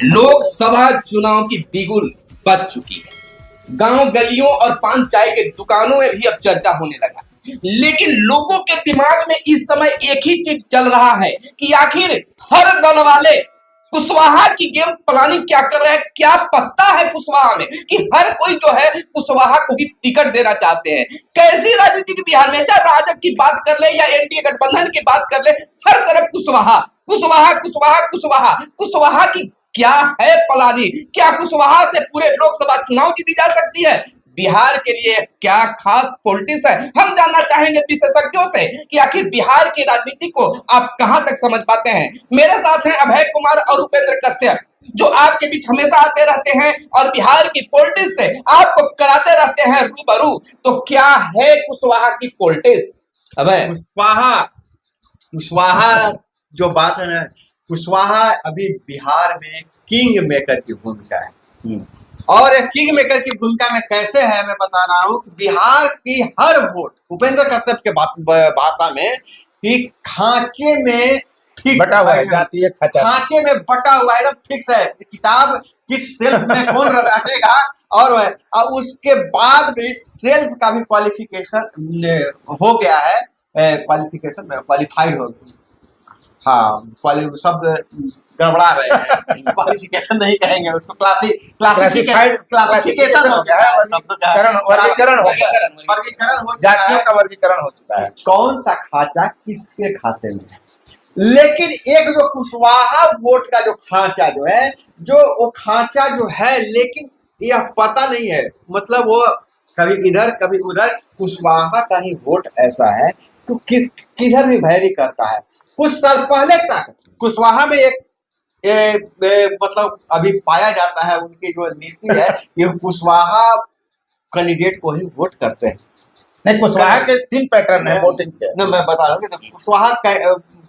लोकसभा चुनाव की बिगुल बज चुकी है। गांव गलियों और पान चाय के दुकानों में भी अब चर्चा होने लगा। लेकिन लोगों के दिमाग में इस समय एक ही चीज चल रहा है कि आखिर हर दल वाले कुशवाहा की गेम प्लानिंग क्या कर रहे हैं। क्या पता है कुशवाहा में कि हर कोई जो है कुशवाहा को ही टिकट देना चाहते हैं। कैसी राजनीति की बिहार में, चाहे राजग की बात कर ले या एनडीए गठबंधन की बात कर ले, हर तरफ कुशवाहा कुशवाहा कुशवाहा कुशवाहा कुशवाहा की क्या है प्लानिंग। क्या कुशवाहा से पूरे लोकसभा चुनाव जीती जा सकती है? बिहार के लिए क्या खास पॉलिटिक्स है, हम जानना चाहेंगे विशेषज्ञों से कि आखिर बिहार की राजनीति को आप कहां तक समझ पाते हैं। मेरे साथ हैं अभय कुमार और उपेंद्र कश्यप, जो आपके बीच हमेशा आते रहते हैं और बिहार की पॉलिटिक्स से आपको कराते रहते हैं रूबरू। तो क्या है कुशवाहा की पॉलिटिक्स? अभय, कुशवाहा जो बात है ना, कुशवाहा अभी बिहार में किंग मेकर की भूमिका है। और किंग मेकर की भूमिका में कैसे है मैं बता रहा हूँ। बिहार की हर वोट उपेंद्र कश्यप के भाषा में कि खांचे में बटा हुआ है, जाती है खांचे में बटा हुआ एकदम फिक्स है। किताब किस सेल्फ में कौन रटेगा और उसके बाद भी सेल्फ का भी क्वालिफिकेशन हो गया है। क्वालिफिकेशन क्वालिफाइड हो गया, हाँ शब्द गड़बड़ा रहे हैं। क्वालिफिकेशन नहीं कहेंगे उसको, क्लासिफिकेशन हो गया है, वर्गीकरण हो जातियों का वर्गीकरण हो चुका है। कौन सा खांचा किसके खाते में है। लेकिन एक जो कुशवाहा वोट का जो खांचा जो है, वो खांचा जो है, लेकिन यह पता नहीं है, मतलब वो कभी इधर कभी उधर। कुशवाहा का ही वोट ऐसा है तो किधर भी वैरी करता है। कुछ साल पहले तक कुशवाहा में मतलब अभी पाया जाता है, उनकी जो नीति है ये कुशवाहा कैंडिडेट को ही वोट करते हैं। नहीं, कुशवाहा के 3 पैटर्न है वोटिंग के। ना मैं बता रहा हूँ कि कुशवाहा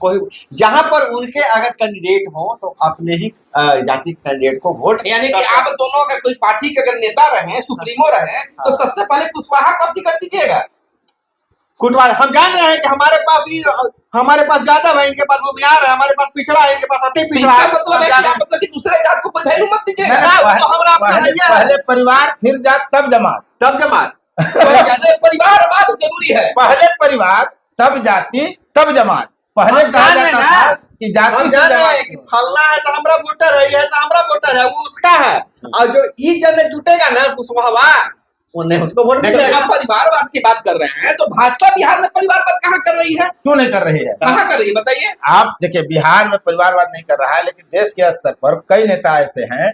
को जहां पर उनके अगर कैंडिडेट हो तो अपने ही जाति कैंडिडेट को वोट, यानी कि आप दोनों अगर कोई पार्टी के अगर नेता रहे, सुप्रीमो रहे, तो सबसे पहले कुशवाहा को टिकट दीजिएगा। कुटवाल हम जान रहे हैं कि हमारे पास ज्यादा है, इनके पास भूमियार है, हमारे पास पिछड़ा है, इनके पास अति पिछड़ा है। मतलब है कि दूसरे जात को कोई वैल्यू मत दीजिएगा। पहले परिवार फिर जात तब जमात। परिवारवाद जरूरी है। पहले परिवार तब जाति तब जमात। पहले कहा जाता था कि जाति से जमात, फलना है तो हमारा वोटर है, यह तो हमारा वोटर है, वो उसका है। और जो ई जन जुटेगा ना कुशवाहा, उसको वोट मिलेगा। परिवारवाद की बात कर रहे हैं तो भाजपा बिहार में परिवारवाद कहाँ कर रही है? क्यों नहीं कर रही है? कहाँ कर रही है बताइए। आप देखिए, बिहार में परिवारवाद नहीं कर रहा है, लेकिन देश के स्तर पर कई नेता ऐसे हैं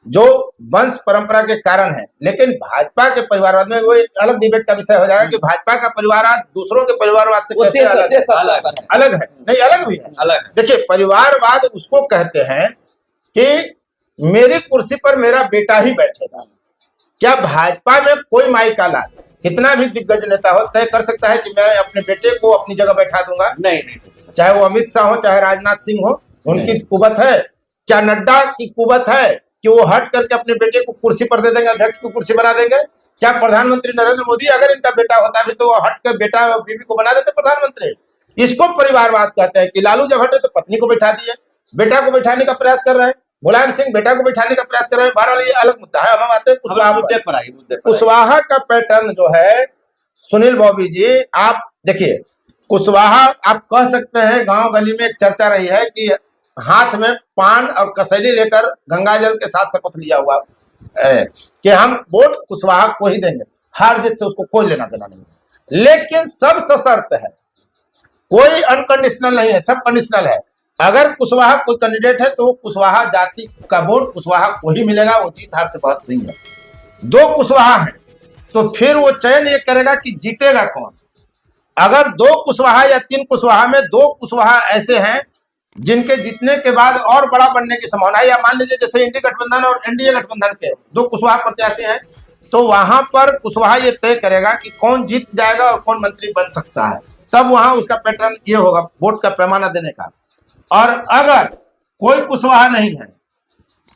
जो वंश परंपरा के कारण है। लेकिन भाजपा के परिवारवाद में वो एक अलग डिबेट का विषय हो जाएगा कि भाजपा का परिवारवाद दूसरों के परिवारवाद से कैसे अलग है। नहीं, अलग भी है। देखिए, परिवारवाद उसको कहते हैं कि मेरी कुर्सी पर मेरा बेटा ही बैठेगा। क्या भाजपा में कोई माई का लाल कितना भी दिग्गज नेता हो तय कर सकता है कि मैं अपने बेटे को अपनी जगह बैठा दूंगा? नहीं। चाहे वो अमित शाह हो, चाहे राजनाथ सिंह हो, उनकी कुवत है। क्या नड्डा की कुवत है कि वो हट करके अपने बेटे को कुर्सी पर दे देंगे, अध्यक्ष को कुर्सी बना देंगे? क्या प्रधानमंत्री नरेंद्र मोदी अगर इनका बेटा होता भी तो वो हट कर बेटा बीवी को बना देते प्रधानमंत्री? इसको परिवारवाद कहते हैं कि लालू जब हटे तो पत्नी को बैठा दिए, बेटा को बैठाने का प्रयास कर रहे हैं, मुलायम सिंह बेटा को बैठाने का प्रयास कर रहे हैं। बहरहाल ये अलग मुद्दा है। हम आते हैं कुशवाहा का पैटर्न जो है। सुनील बॉबी जी, आप देखिए, कुशवाहा आप कह सकते हैं गांव गली में एक चर्चा रही है कि हाथ में पान और कसैली लेकर गंगाजल के साथ शपथ लिया हुआ है कि हम वोट कुशवाहा को ही देंगे, हार जीत से उसको कोई लेना देना नहीं। लेकिन सब सशर्त है, कोई अनकंडीशनल नहीं है, सब कंडीशनल है। अगर कुशवाहा कोई कैंडिडेट है तो कुशवाहा जाति का वोट कुशवाहा को ही मिलेगा, वो जीत हार से बहस नहीं है। 2 कुशवाहा है तो फिर वो चयन ये करेगा कि जीतेगा कौन। अगर 2 कुशवाहा या 3 कुशवाहा में 2 कुशवाहा ऐसे हैं जिनके जीतने के बाद और बड़ा बनने की संभावना है, या मान लीजिए जैसे इंडी गठबंधन और एनडीए गठबंधन के 2 कुशवाहा प्रत्याशी हैं, तो वहां पर कुशवाहा ये तय करेगा कि कौन जीत जाएगा और कौन मंत्री बन सकता है। तब वहां उसका पैटर्न ये होगा वोट का पैमाना देने का। और अगर कोई कुशवाहा नहीं है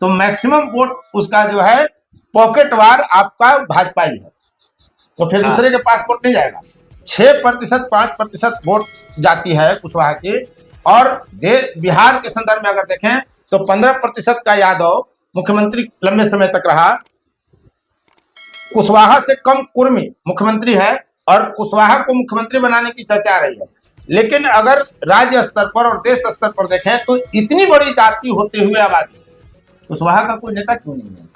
तो मैक्सिमम वोट उसका जो है पॉकेट वार आपका भाजपा ही है, तो फिर दूसरे के पास वोट नहीं जाएगा। 6% 5% वोट जाती है कुशवाहा की, और बिहार के संदर्भ में अगर देखें तो 15% का यादव मुख्यमंत्री लंबे समय तक रहा। कुशवाहा से कम कुर्मी मुख्यमंत्री है और कुशवाहा को मुख्यमंत्री बनाने की चर्चा आ रही है। लेकिन अगर राज्य स्तर पर और देश स्तर पर देखें तो इतनी बड़ी जाति होते हुए आबादी कुशवाहा का कोई नेता क्यों नहीं है?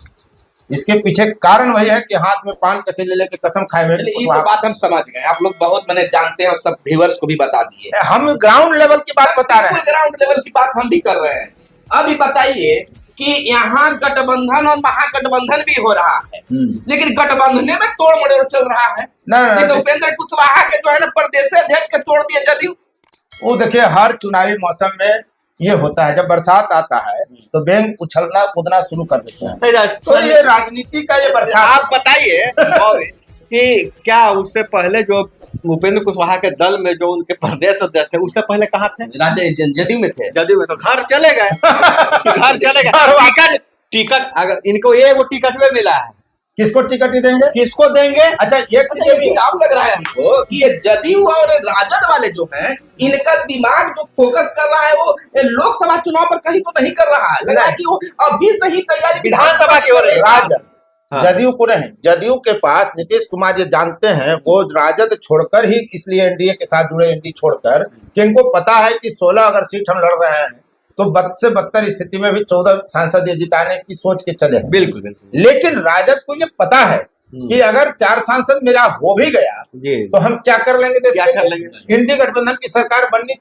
इसके पीछे कारण वही है कि हाथ में पान कसे ले लेके कसम खाए हुए। ये तो बात हम समझ गए, आप लोग बहुत मैंने जानते हैं और सब व्यूअर्स को भी बता दिए। हम ग्राउंड लेवल की बात बता रहे हैं, ग्राउंड लेवल की बात हम भी कर रहे हैं। अभी बताइए कि यहाँ गठबंधन और महागठबंधन भी हो रहा है, लेकिन गठबंधन में तोड़ मरोड़ चल रहा है। जैसे उपेंद्र कुशवाहा के जो है ना प्रदेश अध्यक्ष के तोड़ दिया जदयू। वो देखिए हर चुनावी मौसम में ये होता है, जब बरसात आता है तो बैंक उछलना कूदना शुरू कर देते हैं। तो ये राजनीति का ये बरसात। आप बताइए कि क्या उससे पहले जो उपेंद्र कुशवाहा के दल में जो उनके प्रदेश अध्यक्ष थे उससे पहले कहाँ थे? जदयू में थे। जदयू में तो घर चले गए घर चले गए। टिकट अगर इनको ये वो टिकट में मिला है, किसको टिकट ही देंगे? किसको देंगे? अच्छा एक चीज आप लग रहा है हमको कि ये जदयू और राजद वाले जो हैं इनका दिमाग जो फोकस कर रहा है वो लोकसभा चुनाव पर कहीं तो नहीं कर रहा है। लग रहा है कि वो अभी से ही तैयारी विधानसभा की हो रही है। राजद जदयू को नहीं, जदयू के पास नीतीश कुमार ये जानते हैं वो राजद छोड़कर ही इसलिए एनडीए के साथ जुड़े, एनडीए छोड़कर कि इनको पता है कि 16 अगर सीट हम लड़ रहे हैं तो बद से बदतर स्थिति में भी 14 सांसद ये जिताने की सोच के चले हैं। बिल्कुल बिल्कुल। लेकिन राजद को ये पता है कि अगर 4 सांसद मेरा हो भी गया तो हम क्या कर लेंगे? क्या कर लेंगे? इंडी गठबंधन की सरकार बननी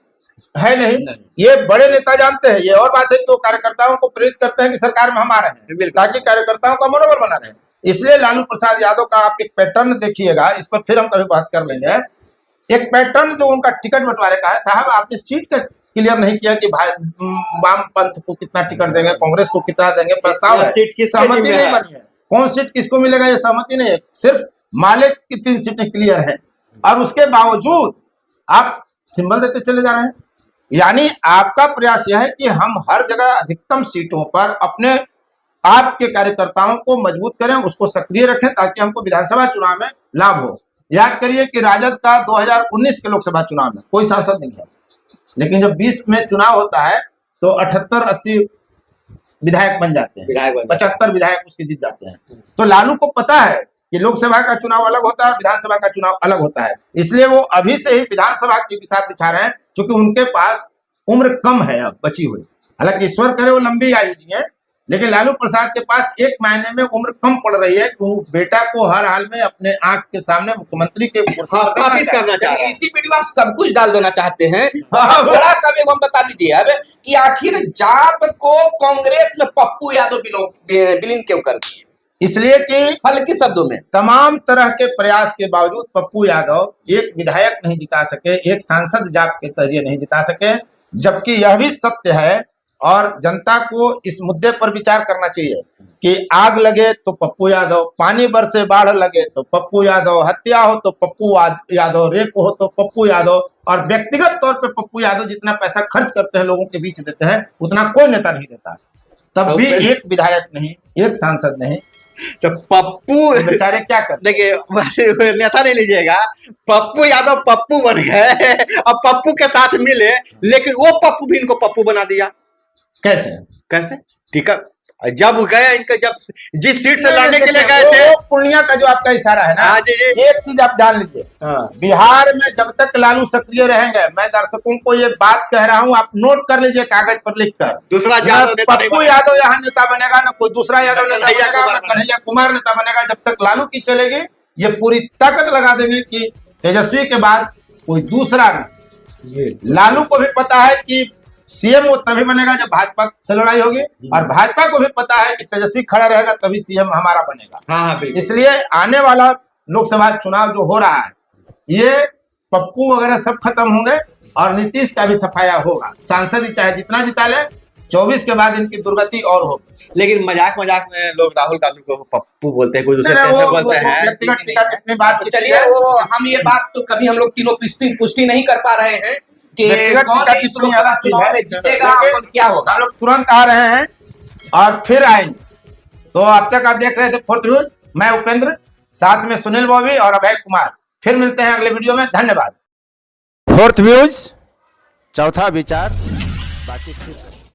है नहीं। ये बड़े नेता जानते हैं। ये और बात है तो कार्यकर्ताओं को प्रेरित करते हैं कि सरकार में हम आ रहे हैं ताकि कार्यकर्ताओं का मनोबल बना रहे। इसलिए लालू प्रसाद यादव का आप एक पैटर्न देखिएगा, इस पर फिर हम कभी बहस कर लेंगे। एक पैटर्न जो उनका टिकट बंटवारे का है, साहब आपने सीट का क्लियर नहीं किया कि भाई वाम पंथ को कितना टिकट देंगे, कांग्रेस को कितना देंगे, प्रस्ताव है, सीट की सहमति नहीं बनी है। कौन सीट किसको मिलेगा ये सहमति नहीं है, सिर्फ मालिक की 3 सीटें क्लियर है और उसके बावजूद आप सिंबल देते चले जा रहे हैं। यानी आपका प्रयास यह है कि हम हर जगह अधिकतम सीटों पर अपने आपके कार्यकर्ताओं को मजबूत करें, उसको सक्रिय रखें ताकि हमको विधानसभा चुनाव में लाभ हो। याद करिए कि राजद का 2019 के लोकसभा चुनाव में कोई सांसद नहीं है, लेकिन जब 20 में चुनाव होता है तो 78-80 विधायक बन जाते हैं, 75 विधायक उसके जीत जाते हैं। तो लालू को पता है कि लोकसभा का चुनाव अलग होता है, विधानसभा का चुनाव अलग होता है, इसलिए वो अभी से ही विधानसभा के साथ बिछा रहे हैं, क्योंकि उनके पास उम्र कम है अब बची हुई। हालांकि ईश्वर करे वो लंबी आयु जी है, लेकिन लालू प्रसाद के पास एक मायने में उम्र कम पड़ रही है कि बेटा को हर हाल में अपने आंख के सामने मुख्यमंत्री के स्थापित करना चाह रहे हैं। इसी वीडियो में आप सब कुछ डाल देना चाहते हैं। थोड़ा सा भी हम बता दीजिए अब कि आखिर जाप को कांग्रेस में पप्पू यादव विलीन क्यों कर दिए? इसलिए कि हल्के शब्दों में तमाम तरह के प्रयास के बावजूद पप्पू यादव एक विधायक नहीं जिता सके, एक सांसद जाप के जरिए नहीं जिता सके, जबकि यह भी सत्य है और जनता को इस मुद्दे पर विचार करना चाहिए कि आग लगे तो पप्पू यादव, पानी बरसे बाढ़ लगे तो पप्पू यादव, हत्या हो तो पप्पू यादव, रेप हो तो पप्पू यादव, और व्यक्तिगत तौर पे पप्पू यादव जितना पैसा खर्च करते हैं लोगों के बीच देते हैं उतना कोई नेता नहीं देता। तब भी एक विधायक नहीं, एक सांसद नहीं, तो पप्पू बेचारे क्या कर? देखिए नेता नहीं लीजिएगा, पप्पू यादव पप्पू बन गए और पप्पू के साथ मिले, लेकिन वो पप्पू भी इनको पप्पू बना दिया। कैसे कैसे? टिकट जब गए इनके, जब जिस सीट से लड़ने के लिए गए थे, पूर्णिया का जो आपका इशारा है ना, एक चीज आप जान लीजिए, बिहार में जब तक लालू सक्रिय रहेंगे, मैं दर्शकों को ये बात कह रहा हूँ, आप नोट कर लीजिए कागज पर लिखकर, दूसरा पप्पू यादव यहाँ नेता बनेगा ना कोई दूसरा यादव नेता बनेगा, कन्हैया कुमार नेता बनेगा। जब तक लालू की चलेगी ये पूरी ताकत लगा देंगे कि तेजस्वी के बाद कोई दूसरा नहीं। लालू को भी पता है कि सीएम वो तभी बनेगा जब भाजपा से लड़ाई होगी, और भाजपा को भी पता है कि तेजस्वी खड़ा रहेगा तभी सीएम हमारा बनेगा। हाँ, इसलिए आने वाला लोकसभा चुनाव जो हो रहा है ये पप्पू वगैरह सब खत्म होंगे और नीतीश का भी सफाया होगा। सांसद ही चाहे जितना जिता ले, 24 के बाद इनकी दुर्गति और होगी। लेकिन मजाक में लोग राहुल गांधी को पप्पू बोलते हैं, कुछ दूसरे बोलते हैं। चलिए वो हम ये बात तो कभी हम लोग तीनों पुष्टि नहीं कर पा रहे हैं कि कौन इस लोकसभा चुनाव में जीतेगा और क्या होगा। हम लोग तुरंत आ रहे हैं और फिर आएंगे। तो अब तक आप देख रहे थे फोर्थ व्यूज, मैं उपेंद्र, साथ में सुनील बॉबी और अभय कुमार। फिर मिलते हैं अगले वीडियो में, धन्यवाद। फोर्थ व्यूज चौथा विचार बातचीत